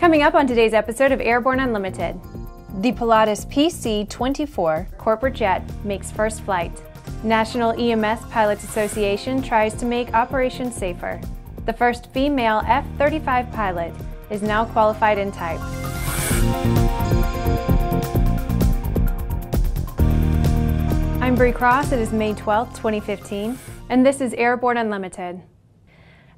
Coming up on today's episode of Airborne Unlimited, the Pilatus PC-24 corporate jet makes first flight. National EMS Pilots Association tries to make operations safer. The first female F-35 pilot is now qualified in type. I'm Bree Cross. It is May 12, 2015, and this is Airborne Unlimited.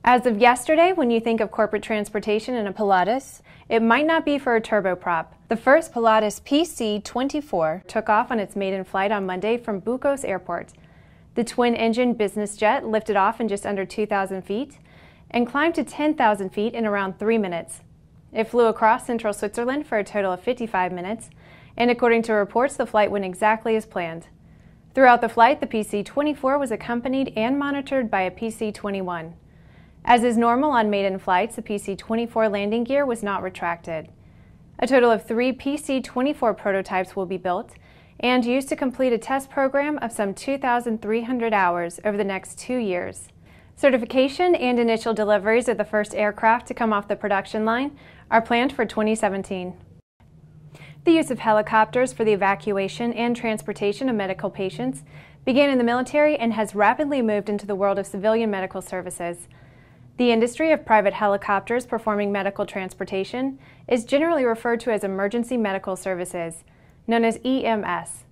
As of yesterday, when you think of corporate transportation in a Pilatus, it might not be for a turboprop. The first Pilatus PC-24 took off on its maiden flight on Monday from Bucos Airport. The twin-engine business jet lifted off in just under 2,000 feet and climbed to 10,000 feet in around 3 minutes. It flew across central Switzerland for a total of 55 minutes, and according to reports, the flight went exactly as planned. Throughout the flight, the PC-24 was accompanied and monitored by a PC-21. As is normal on maiden flights, the PC-24 landing gear was not retracted. A total of 3 PC-24 prototypes will be built and used to complete a test program of some 2,300 hours over the next 2 years. Certification and initial deliveries of the first aircraft to come off the production line are planned for 2017. The use of helicopters for the evacuation and transportation of medical patients began in the military and has rapidly moved into the world of civilian medical services. The industry of private helicopters performing medical transportation is generally referred to as emergency medical services, known as EMS.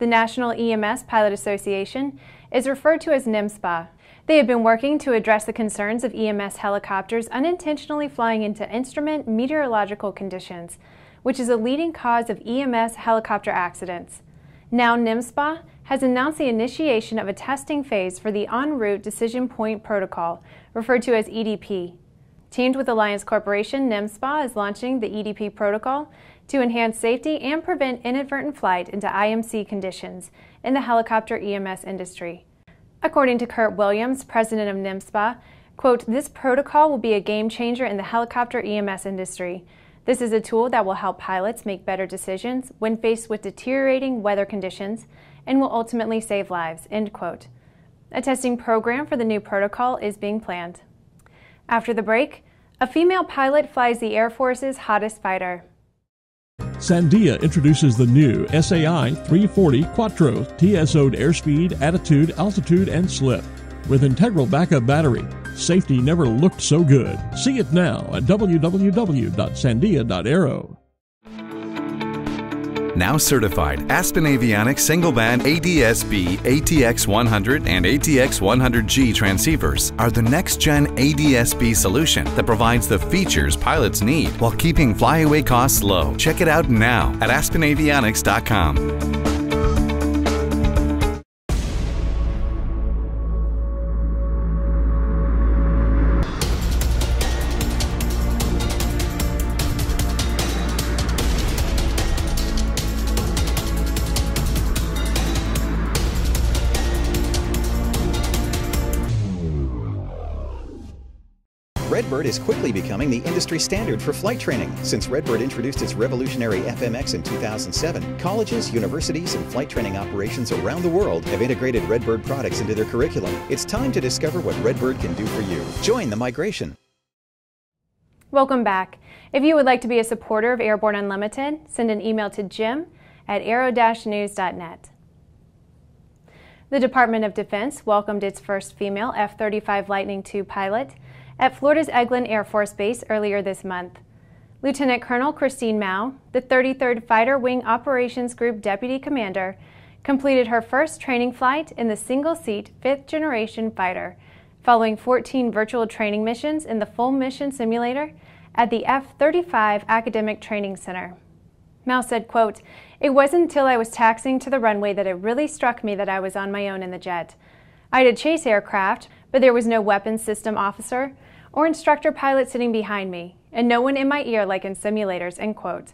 The National EMS Pilot Association is referred to as NEMSPA. They have been working to address the concerns of EMS helicopters unintentionally flying into instrument meteorological conditions, which is a leading cause of EMS helicopter accidents. Now NEMSPA has announced the initiation of a testing phase for the En route Decision Point Protocol, referred to as EDP. Teamed with Alliance Corporation, NEMSPA is launching the EDP protocol to enhance safety and prevent inadvertent flight into IMC conditions in the helicopter EMS industry. According to Kurt Williams, president of NEMSPA, quote, "This protocol will be a game changer in the helicopter EMS industry. This is a tool that will help pilots make better decisions when faced with deteriorating weather conditions and will ultimately save lives," end quote. A testing program for the new protocol is being planned. After the break, a female pilot flies the Air Force's hottest fighter. Sandia introduces the new SAI 340 Quattro TSO'd airspeed, attitude, altitude, and slip. With integral backup battery, safety never looked so good. See it now at www.sandia.aero. Now certified, Aspen Avionics single-band ADS-B ATX-100 and ATX-100G transceivers are the next-gen ADS-B solution that provides the features pilots need while keeping flyaway costs low. Check it out now at aspenavionics.com. Redbird is quickly becoming the industry standard for flight training. Since Redbird introduced its revolutionary FMX in 2007, colleges, universities, and flight training operations around the world have integrated Redbird products into their curriculum. It's time to discover what Redbird can do for you. Join the migration. Welcome back. If you would like to be a supporter of Airborne Unlimited, send an email to jim@aero-news.net. The Department of Defense welcomed its first female F-35 Lightning II pilot at Florida's Eglin Air Force Base earlier this month. Lieutenant Colonel Christine Mao, the 33rd Fighter Wing Operations Group Deputy Commander, completed her first training flight in the single-seat 5th-generation fighter, following 14 virtual training missions in the full mission simulator at the F-35 Academic Training Center. Mao said, quote, "It wasn't until I was taxiing to the runway that it really struck me that I was on my own in the jet. I had a chase aircraft, but there was no weapons system officer or instructor pilot sitting behind me, and no one in my ear like in simulators," end quote.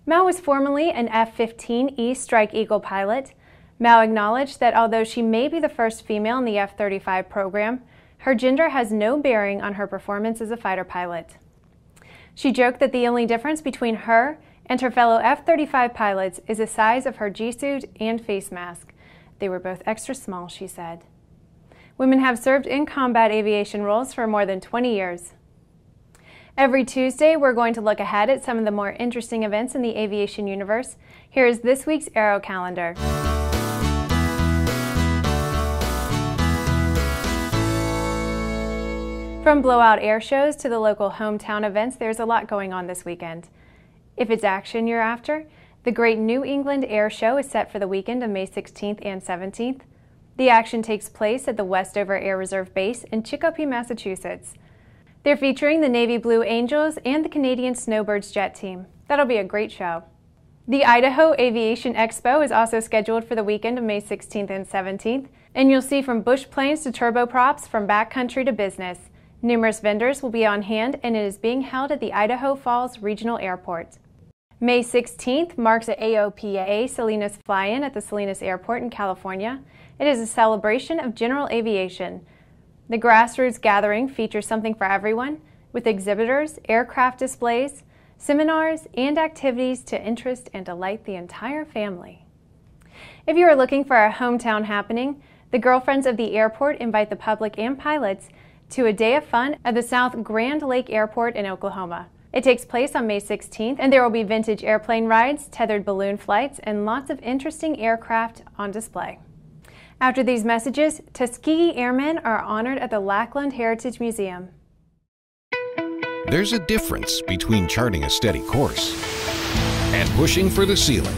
Mao was formerly an F-15E Strike Eagle pilot. Mao acknowledged that although she may be the first female in the F-35 program, her gender has no bearing on her performance as a fighter pilot. She joked that the only difference between her and her fellow F-35 pilots is the size of her G-suit and face mask. They were both extra small, she said. Women have served in combat aviation roles for more than 20 years. Every Tuesday, we're going to look ahead at some of the more interesting events in the aviation universe. Here is this week's Aero Calendar. From blowout air shows to the local hometown events, there's a lot going on this weekend. If it's action you're after, the Great New England Air Show is set for the weekend of May 16th and 17th. The action takes place at the Westover Air Reserve Base in Chicopee, Massachusetts. They're featuring the Navy Blue Angels and the Canadian Snowbirds jet team. That'll be a great show. The Idaho Aviation Expo is also scheduled for the weekend of May 16th and 17th, and you'll see from bush planes to turboprops, from backcountry to business. Numerous vendors will be on hand, and it is being held at the Idaho Falls Regional Airport. May 16th marks the AOPA Salinas Fly-In at the Salinas Airport in California. It is a celebration of general aviation. The grassroots gathering features something for everyone, with exhibitors, aircraft displays, seminars, and activities to interest and delight the entire family. If you are looking for a hometown happening, the Girlfriends of the Airport invite the public and pilots to a day of fun at the South Grand Lake Airport in Oklahoma. It takes place on May 16th, and there will be vintage airplane rides, tethered balloon flights, and lots of interesting aircraft on display. After these messages, Tuskegee Airmen are honored at the Lackland Heritage Museum. There's a difference between charting a steady course and pushing for the ceiling.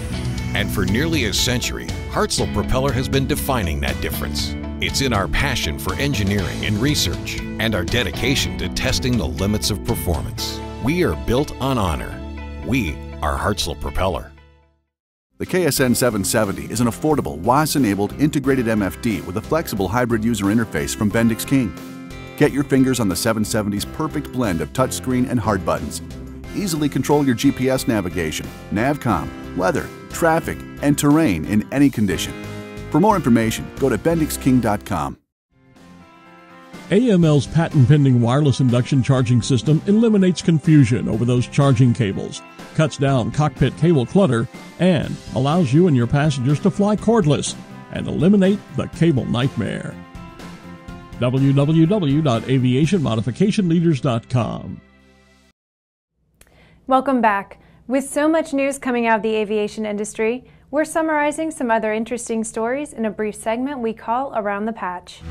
And for nearly a century, Hartzell Propeller has been defining that difference. It's in our passion for engineering and research and our dedication to testing the limits of performance. We are built on honor. We are Hartzell Propeller. The KSN 770 is an affordable, WAS-enabled integrated MFD with a flexible hybrid user interface from Bendix King. Get your fingers on the 770's perfect blend of touchscreen and hard buttons. Easily control your GPS navigation, Navcom, weather, traffic, and terrain in any condition. For more information, go to bendixking.com. AML's patent-pending wireless induction charging system eliminates confusion over those charging cables, cuts down cockpit cable clutter, and allows you and your passengers to fly cordless and eliminate the cable nightmare. www.aviationmodificationleaders.com. Welcome back. With so much news coming out of the aviation industry, we're summarizing some other interesting stories in a brief segment we call Around the Patch.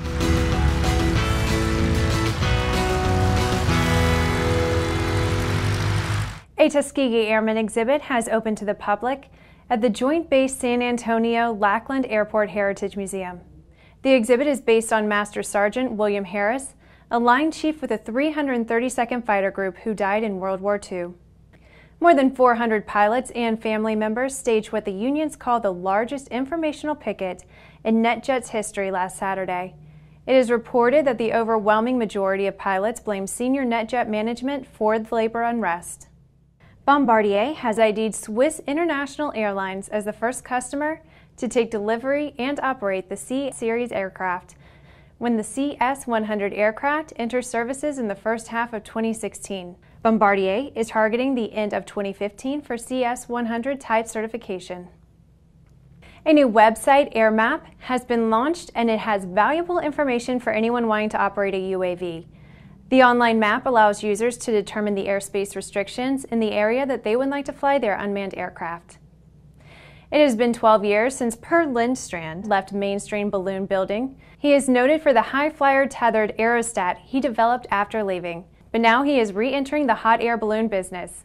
A Tuskegee Airmen exhibit has opened to the public at the Joint Base San Antonio Lackland Airport Heritage Museum. The exhibit is based on Master Sergeant William Harris, a line chief with the 332nd Fighter Group who died in World War II. More than 400 pilots and family members staged what the unions call the largest informational picket in NetJet's history last Saturday. It is reported that the overwhelming majority of pilots blame senior NetJet management for the labor unrest. Bombardier has ID'd Swiss International Airlines as the first customer to take delivery and operate the C-Series aircraft when the CS-100 aircraft enters services in the first half of 2016. Bombardier is targeting the end of 2015 for CS-100 type certification. A new website, AirMap, has been launched, and it has valuable information for anyone wanting to operate a UAV. The online map allows users to determine the airspace restrictions in the area that they would like to fly their unmanned aircraft. It has been 12 years since Per Lindstrand left mainstream balloon building. He is noted for the high-flyer tethered aerostat he developed after leaving, but now he is re-entering the hot air balloon business.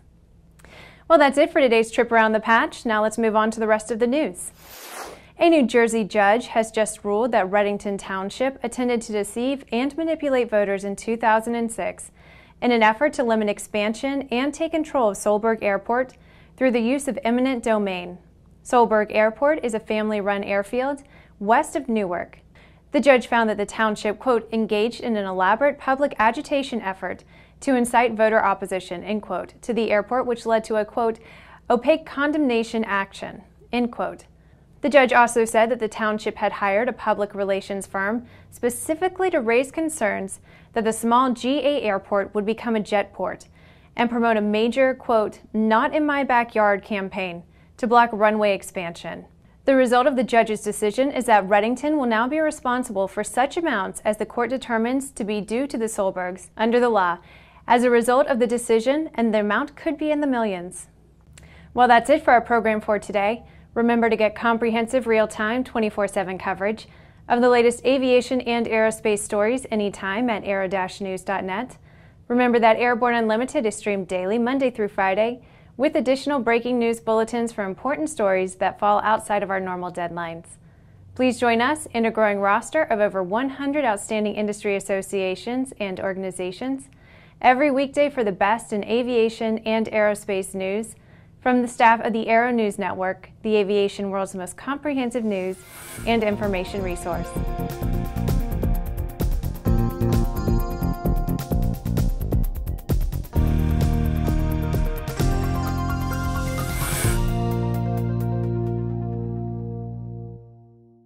Well, that's it for today's trip around the patch. Now let's move on to the rest of the news. A New Jersey judge has just ruled that Reddington Township attempted to deceive and manipulate voters in 2006 in an effort to limit expansion and take control of Solberg Airport through the use of eminent domain. Solberg Airport is a family-run airfield west of Newark. The judge found that the township, quote, engaged in an elaborate public agitation effort to incite voter opposition, end quote, to the airport, which led to a, quote, opaque condemnation action, end quote. The judge also said that the township had hired a public relations firm specifically to raise concerns that the small GA airport would become a jet port and promote a major, quote, not in my backyard campaign to block runway expansion. The result of the judge's decision is that Reddington will now be responsible for such amounts as the court determines to be due to the Solbergs under the law, as a result of the decision, and the amount could be in the millions. Well, that's it for our program for today. Remember to get comprehensive, real-time, 24/7 coverage of the latest aviation and aerospace stories anytime at aero-news.net. Remember that Airborne Unlimited is streamed daily, Monday through Friday, with additional breaking news bulletins for important stories that fall outside of our normal deadlines. Please join us and a growing roster of over 100 outstanding industry associations and organizations every weekday for the best in aviation and aerospace news from the staff of the Aero News Network, the aviation world's most comprehensive news and information resource.